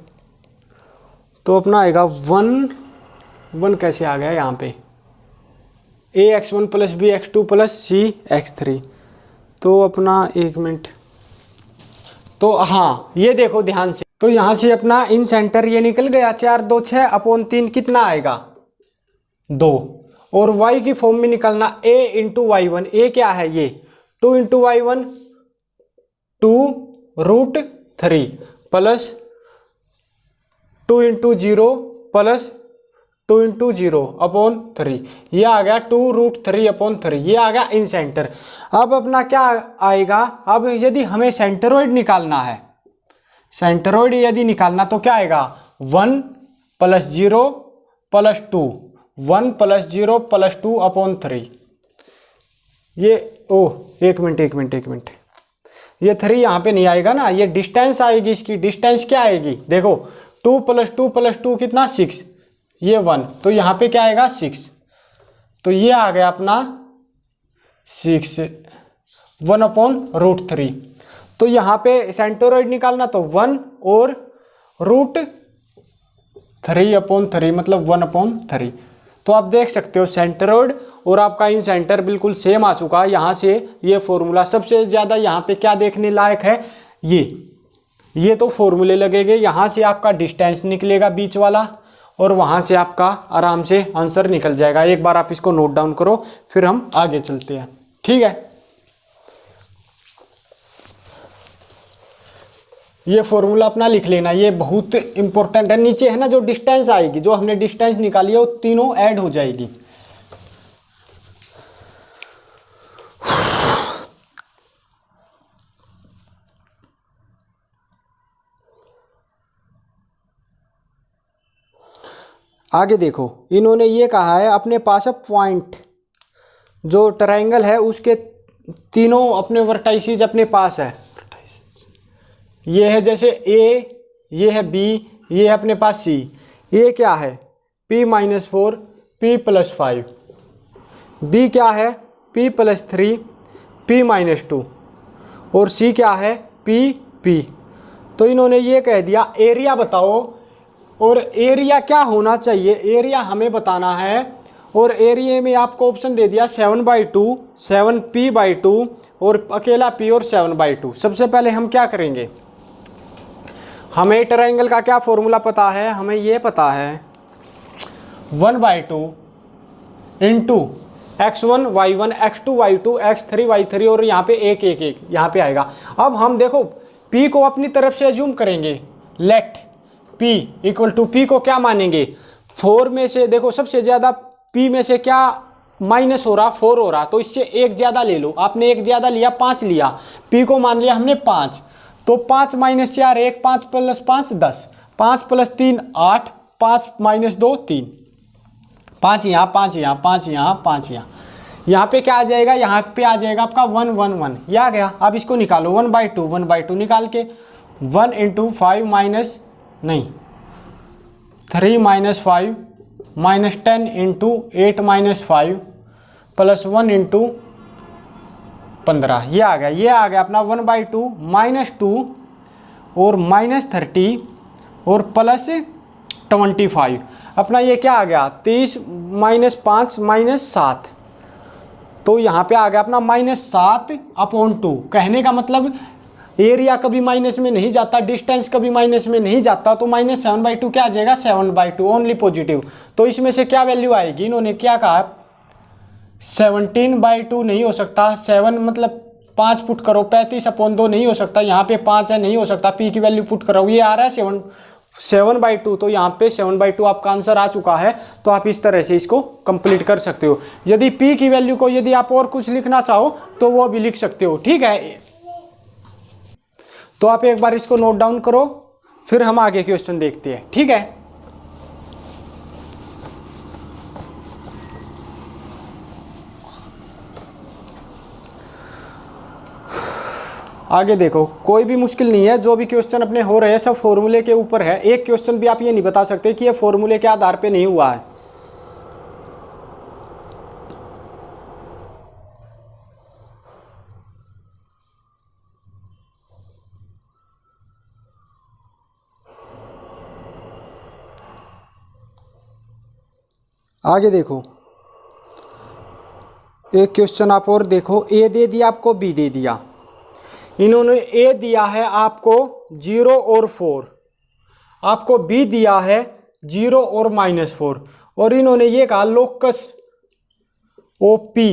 तो अपना आएगा 1 1 कैसे आ गया यहाँ पे, ax1 + bx2 + cx3। तो अपना एक मिनट, तो हाँ ये देखो ध्यान से, तो यहाँ से अपना इन सेंटर ये निकल गया, 4 2 6 अपॉन 3 कितना आएगा 2। और y की फॉर्म में निकलना a into y one, a क्या है ये 2 into y one 2√3 plus 2 into 0 plus 2 into 0 upon 3, ये आ गया 2√3 अपॉन 3, ये आ गया इन सेंटर। अब अपना क्या आएगा, अब यदि हमें सेंटरोइड निकालना है, सेंटरोइड यदि निकालना तो क्या आएगा 1 + 0 + 2, 1 + 0 + 2 अपॉन 3। ये एक मिनट, ये 3 यहाँ पे नहीं आएगा ना, ये डिस्टेंस आएगी, इसकी डिस्टेंस क्या आएगी देखो 2 + 2 + 2 कितना 6, ये 1, तो यहाँ पे क्या आएगा 6, तो ये आ गया अपना 6 1/√3। तो यहाँ पे सेंटरोइड निकालना तो 1 और √3/3 मतलब 1/3। तो आप देख सकते हो सेंटरोइड और आपका इन सेंटर बिल्कुल सेम आ चुका है। यहाँ से ये फॉर्मूला सबसे ज़्यादा यहाँ पे क्या देखने लायक है, ये तो फॉर्मूले लगेंगे, यहाँ से आपका डिस्टेंस निकलेगा बीच वाला और वहाँ से आपका आराम से आंसर निकल जाएगा। एक बार आप इसको नोट डाउन करो, फिर हम आगे चलते हैं, ठीक है। ये फॉर्मूला अपना लिख लेना, ये बहुत इंपॉर्टेंट है। नीचे है ना जो डिस्टेंस आएगी, जो हमने डिस्टेंस निकाली है वो तीनों ऐड हो जाएगी। आगे देखो, इन्होंने ये कहा है अपने पास अब पॉइंट जो ट्रायंगल है उसके तीनों अपने वर्टाइसिस अपने पास है। ये है जैसे A, ये है B, ये है अपने पास C। A क्या है P-4 P + 5, B क्या है P + 3 P-2 और C क्या है P। तो इन्होंने ये कह दिया एरिया बताओ, और एरिया क्या होना चाहिए, एरिया हमें बताना है। और एरिया में आपको ऑप्शन दे दिया 7/2, 7P/2 और अकेला P और 7/2। सबसे पहले हम क्या करेंगे, हमें ट्रायंगल का क्या फॉर्मूला पता है, हमें ये पता है 1/2 into x1 y1 x2 y2 x3 y3 और यहाँ पे 1 1 1 यहाँ पे आएगा। अब हम देखो P को अपनी तरफ से अज्यूम करेंगे, लेट P = P को क्या मानेंगे 4 में से, देखो सबसे ज़्यादा P में से क्या माइनस हो रहा 4 हो रहा, तो इससे एक ज़्यादा ले लो। आपने एक ज़्यादा लिया 5 लिया, P को मान लिया हमने 5, तो 5 - 4 1, 5 + 5 10, 5 + 3 8, 5 - 2 3, 5 यहाँ 5 यहाँ 5 यहाँ 5 यहाँ, यहाँ पे क्या आ जाएगा, यहाँ पे आ जाएगा आपका 1 1 1, ये आ गया। अब इसको निकालो 1/2 निकाल के 1 × 5 नहीं 3 - 5 -10 × 8 - 5 + 1 × 15, ये आ गया अपना 1/2 -2 और -30 और +25। अपना ये क्या आ गया 30 - 5 -7, तो यहाँ पे आ गया अपना -7/2। कहने का मतलब एरिया कभी माइनस में नहीं जाता, डिस्टेंस कभी माइनस में नहीं जाता, तो -7/2 क्या आ जाएगा 7/2 ओनली पॉजिटिव। तो इसमें से क्या वैल्यू आएगी, इन्होंने क्या कहा 17/2 नहीं हो सकता, 7 मतलब 5 पुट करो 35/2 नहीं हो सकता, यहाँ पे 5 है नहीं हो सकता, P की वैल्यू पुट करो, ये आ रहा है 7/2, तो यहाँ पे 7/2 आपका आंसर आ चुका है। तो आप इस तरह से इसको कंप्लीट कर सकते हो। यदि P की वैल्यू को यदि आप और कुछ लिखना चाहो तो वो भी लिख सकते हो, ठीक है। तो आप एक बार इसको नोट डाउन करो, फिर हम आगे क्वेश्चन देखते हैं, ठीक है। आगे देखो, कोई भी मुश्किल नहीं है, जो भी क्वेश्चन अपने हो रहे हैं सब फॉर्मूले के ऊपर है। एक क्वेश्चन भी आप ये नहीं बता सकते कि ये फॉर्मूले के आधार पे नहीं हुआ है। आगे देखो, एक क्वेश्चन आप और देखो, ए दे दिया आपको, बी दे दिया। इन्होंने ए दिया है आपको 0 और 4, आपको बी दिया है 0 और -4, और इन्होंने ये कहा locus O P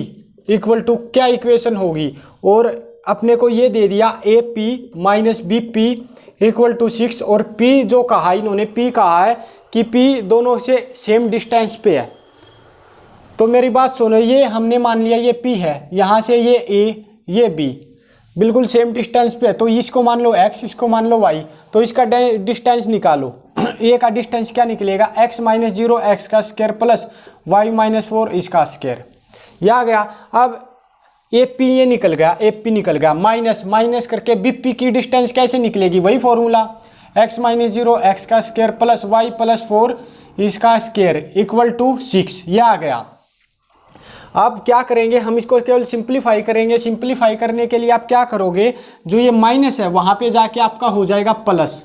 equal to क्या इक्वेशन होगी, और अपने को ये दे दिया A P minus B P equal to 6, और पी जो कहा इन्होंने, पी कहा है कि पी दोनों से सेम डिस्टेंस पे है। तो मेरी बात सुनो, ये हमने मान लिया ये पी है, यहाँ से ये ए ये बी बिल्कुल सेम डिस्टेंस पे है, तो इसको मान लो x, इसको मान लो y, तो इसका डिस्टेंस निकालो। ए का डिस्टेंस क्या निकलेगा, x माइनस 0 एक्स का स्क्वायर प्लस y माइनस 4 इसका स्क्वायर, ये आ गया। अब ए पी ये निकल गया, ए पी निकल गया, माइनस माइनस करके बी पी की डिस्टेंस कैसे निकलेगी, वही फॉर्मूला, x माइनस 0 एक्स का स्क्वायर प्लस y प्लस 4 इसका स्क्वायर इक्वल टू 6, ये आ गया। अब क्या करेंगे, हम इसको केवल सिंप्लीफाई करेंगे। सिंप्लीफाई करने के लिए आप क्या करोगे, जो ये माइनस है वहां पे जाके आपका हो जाएगा प्लस,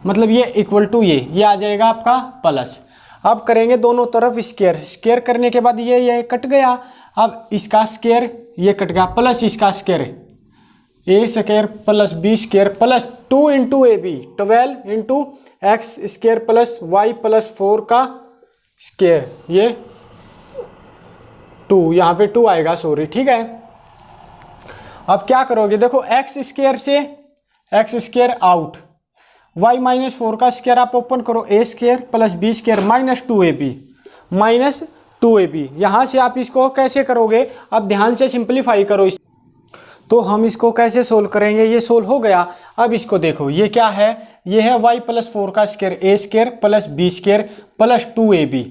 मतलब ये इक्वल टू ये आ जाएगा आपका प्लस। अब करेंगे दोनों तरफ स्क्वायर, स्क्वायर करने के बाद ये कट गया, अब इसका स्क्वायर ये कट गया प्लस इसका square, a square plus b square plus 2 into A b 12 into x square plus y plus 4 का स्क्वायर, ये 2, यहाँ पे 2 आएगा, सॉरी, ठीक है। अब क्या करोगे, देखो एक्स स्क्वायर से x square out, y minus 4 का स्क्वायर आप ओपन करो, a square plus b square minus 2ab minus 2ab। यहाँ से आप इसको कैसे करोगे, अब ध्यान से सिंप्लीफाई करो। तो हम इसको कैसे सोल्व करेंगे, ये सोल्व हो गया। अब इसको देखो, ये क्या है, ये है y प्लस 4 का square, a square plus b square plus 2ab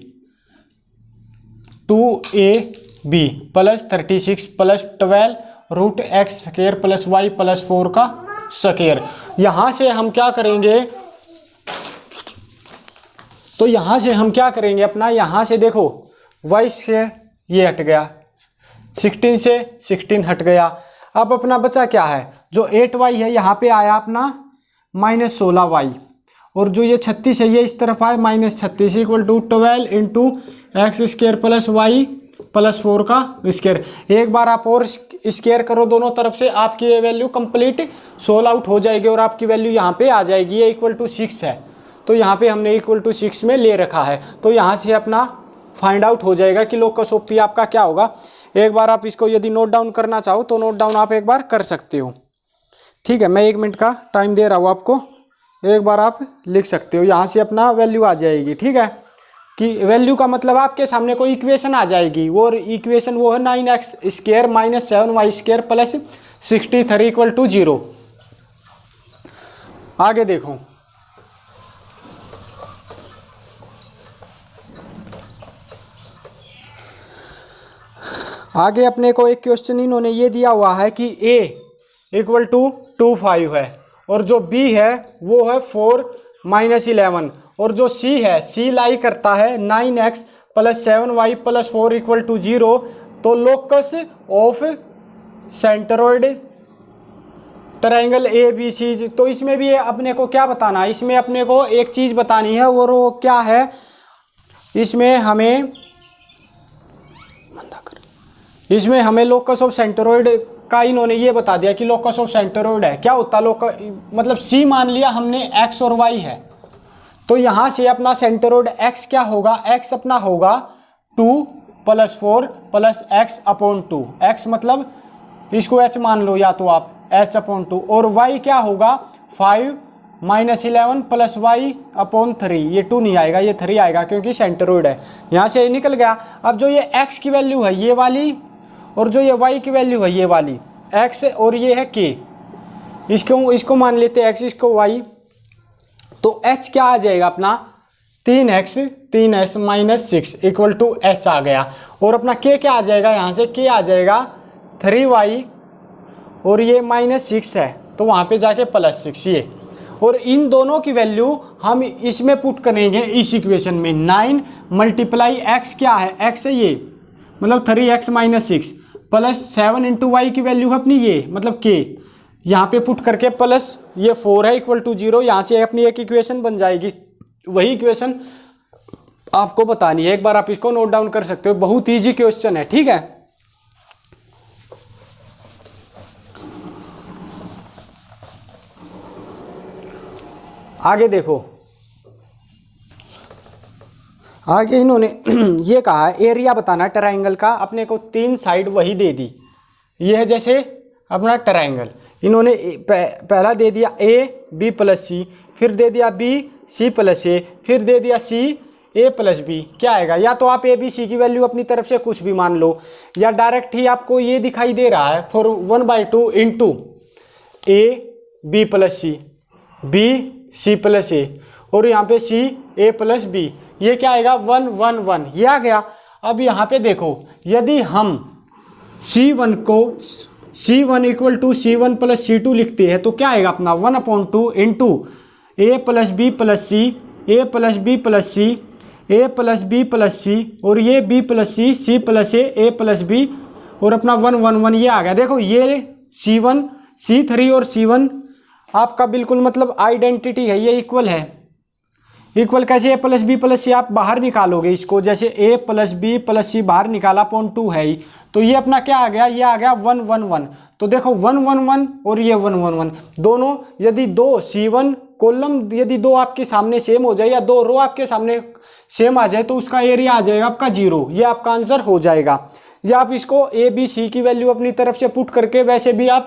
plus 36 plus 12 root x square plus y plus 4 का स्क्वायर। यहाँ से हम क्या करेंगे, तो यहाँ से हम क्या करेंगे अपना, यहाँ से देखो y से ये हट गया, 16 से 16 हट गया। अब अपना बचा क्या है, जो 8y है यहाँ पे आया अपना माइनस 16y, और जो ये 36 है ये इस तरफ आए minus 36 equal to 12 into x square plus y plus 4 का स्क्वायर। एक बार आप और स्क्वायर करो दोनों तरफ से, आपकी ये वैल्यू कंप्लीट सोल्व आउट हो जाएगी और आपकी वैल्यू यहाँ पे आ जाएगी। ये इक्वल टू 6 है, तो यहाँ पे हमने इक्वल टू 6 में ले रखा है, तो यहाँ से अपना फाइंड आउट हो जाएगा कि लोकस ऑफ पी आपका क्या होगा। एक बार आप इसको यदि नोट डाउन करना चाहो तो नोट डाउन आप एक बार कर सकते हो, ठीक है। मैं 1 मिनट का टाइम दे रहा हूँ आपको, एक बार आप लिख सकते हो, यहाँ से अपना वैल्यू आ जाएगी, ठीक है। कि वैल्यू का मतलब आपके सामने कोई इक्वेशन आ जाएगी, वो इक्वेशन वो है 9x square minus 7y square plus 63 equal to 0। आगे देखो, आगे अपने को एक क्वेश्चन इन्होंने ये दिया हुआ है कि a इक्वल टू 25 है, और जो b है वो है 4 माइनस 11, और जो c है c लाई करता है 9x plus 7y plus 4 equal to 0। तो locus of centroid triangle A B C, तो इसमें भी अपने को क्या बताना है, इसमें अपने को एक चीज़ बतानी है, और वो क्या है, इसमें हमें लोकस ऑफ सेंट्रोइड का इन्होंने ये बता दिया कि लोकस ऑफ सेंट्रोइड है क्या होता है, मतलब सी मान लिया हमने एक्स और वाई है, तो यहाँ से अपना सेंट्रोइड एक्स क्या होगा, एक्स अपना होगा 2 plus 4 plus x upon 2, x मतलब इसको एच मान लो या तो आप एच अपॉन 2, और वाई क्या होगा 5 माइनस 11 प्लस वाई अपॉन 3, ये 2 नहीं आएगा ये 3 आएगा क्योंकि सेंट्रोइड है, यहाँ से निकल गया। अब जो ये एक्स की वैल्यू है ये वाली, और जो ये y की वैल्यू है ये वाली x, और ये है k, इसको मान लेते हैं x, इसको y, तो h क्या आ जाएगा अपना 3s minus 6 equal to h आ गया, और अपना k क्या आ जाएगा, यहाँ से k आ जाएगा 3y, और ये माइनस 6 है तो वहाँ पे जाके प्लस 6 ये, और इन दोनों की वैल्यू हम इसमें पुट करेंगे इस इक्वेशन में। 9 मल्टीप्लाई x क्या है, x है ये मतलब 3x minus 6 plus 7 into y की वैल्यू है अपनी ये मतलब k, यहाँ पे पुट करके प्लस ये 4 है इक्वल टू 0, यहाँ से अपनी एक इक्वेशन बन जाएगी। वही इक्वेशन आपको बतानी है, एक बार आप इसको नोट डाउन कर सकते हो, बहुत इजी क्वेश्चन है, ठीक है। आगे देखो, आगे इन्होंने ये कहा है एरिया बताना ट्रायंगल का, अपने को 3 साइड वही दे दी। ये है जैसे अपना ट्रायंगल, इन्होंने पहला दे दिया ए बी प्लस सी, फिर दे दिया बी सी प्लस ए, फिर दे दिया सी ए प्लस बी। क्या आएगा, या तो आप ए बी सी की वैल्यू अपनी तरफ से कुछ भी मान लो, या डायरेक्ट ही आपको ये दिखाई दे रहा है for 1/2 into A B plus C B C plus A, और यहाँ पे सी ए प्लस बी। ये क्या आएगा 1 1 1, ये आ गया। अब यहाँ पे देखो, यदि हम C1 को C1 equal to C1 plus C2 लिखते हैं तो क्या आएगा अपना 1/2 इंटू ए प्लस बी प्लस सी ए प्लस बी प्लस सी ए प्लस बी प्लस सी, और ये बी प्लस सी सी प्लस ए प्लस बी, और अपना 1 1 1 ये आ गया। देखो ये C1 C3 और C1 आपका बिल्कुल मतलब आइडेंटिटी है, ये इक्वल है। इक्वल कैसे, ए प्लस बी प्लस सी आप बाहर निकालोगे इसको, जैसे ए प्लस बी प्लस सी बाहर निकाला 0.2 है ही, तो ये अपना क्या आ गया, ये आ गया 1 1 1। तो देखो 1 1 1 और ये 1 1 1 दोनों, यदि दो C1 कॉलम यदि दो आपके सामने सेम हो जाए या दो रो आपके सामने सेम आ जाए तो उसका एरिया आ जाएगा आपका 0। ये आपका आंसर हो जाएगा। या आप इसको ए बी सी की वैल्यू अपनी तरफ से पुट करके वैसे भी आप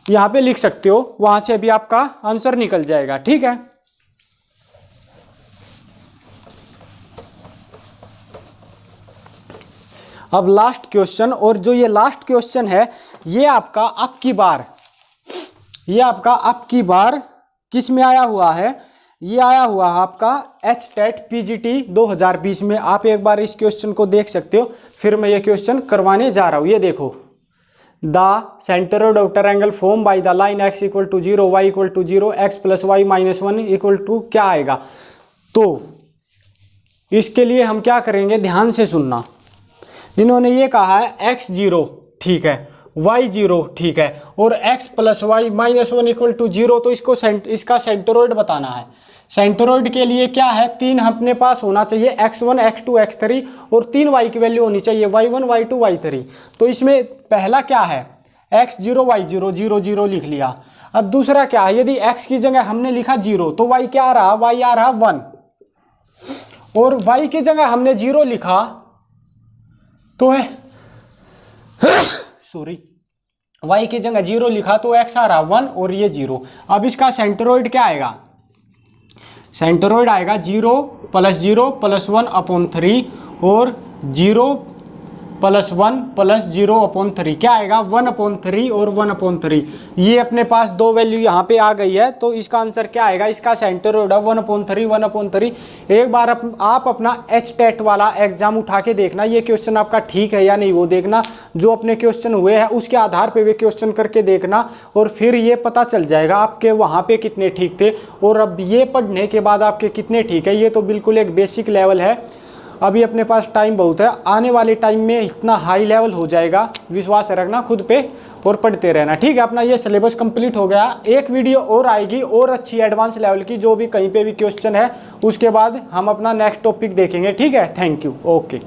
यहाँ पे लिख सकते हो, वहां से भी आपका आंसर निकल जाएगा। ठीक है, अब लास्ट क्वेश्चन, और जो ये लास्ट क्वेश्चन है ये आपका अब की बार किस में आया हुआ है, ये आया हुआ है आपका HTET PGT 2020 में। आप एक बार इस क्वेश्चन को देख सकते हो, फिर मैं ये क्वेश्चन करवाने जा रहा हूँ। ये देखो, the centroid of triangle form by the line x equal to 0 y equal to 0 x plus y minus 1 equal to क्या आएगा। तो इसके लिए हम क्या करेंगे, ध्यान से सुनना। इन्होंने ये कहा है x 0 ठीक है, y 0 ठीक है, और x plus y minus 1 equal to 0, तो इसका सेंटरोइड बताना है। सेंटरोइड के लिए क्या है, 3 अपने पास होना चाहिए, x1 x2 x3, और 3 y की वैल्यू होनी चाहिए y1 y2 y3। तो इसमें पहला क्या है x0 y0 0 0 लिख लिया। अब दूसरा क्या है, यदि x की जगह हमने लिखा 0 तो y क्या आ रहा, y आ रहा 1, और y की जगह हमने 0 लिखा तो है सॉरी y की जगह 0 लिखा तो x आ रहा 1 और ये 0। अब इसका सेंटरोइड क्या आएगा, सेंटरोइड आएगा 0 प्लस 0 प्लस 1/3 और 0 प्लस 1 प्लस 0/3। क्या आएगा 1/3 और 1/3। ये अपने पास दो वैल्यू यहाँ पे आ गई है, तो इसका आंसर क्या आएगा, इसका सेंटरोइड 1/3 1/3। एक बार आप अपना HTET वाला एग्जाम उठा के देखना, ये क्वेश्चन आपका ठीक है या नहीं वो देखना। जो अपने क्वेश्चन हुए हैं उसके आधार पे वे क्वेश्चन करके देखना, और फिर ये पता चल जाएगा आपके वहाँ पे कितने ठीक थे और अब ये पढ़ने के बाद आपके कितने ठीक है। ये तो बिल्कुल एक बेसिक लेवल है, अभी अपने पास टाइम बहुत है, आने वाले टाइम में इतना हाई लेवल हो जाएगा। विश्वास रखना खुद पे और पढ़ते रहना। ठीक है, अपना ये सिलेबस कंप्लीट हो गया। एक वीडियो और आएगी और अच्छी एडवांस लेवल की, जो भी कहीं पे भी क्वेश्चन है उसके बाद हम अपना नेक्स्ट टॉपिक देखेंगे। ठीक है, थैंक यू, ओके।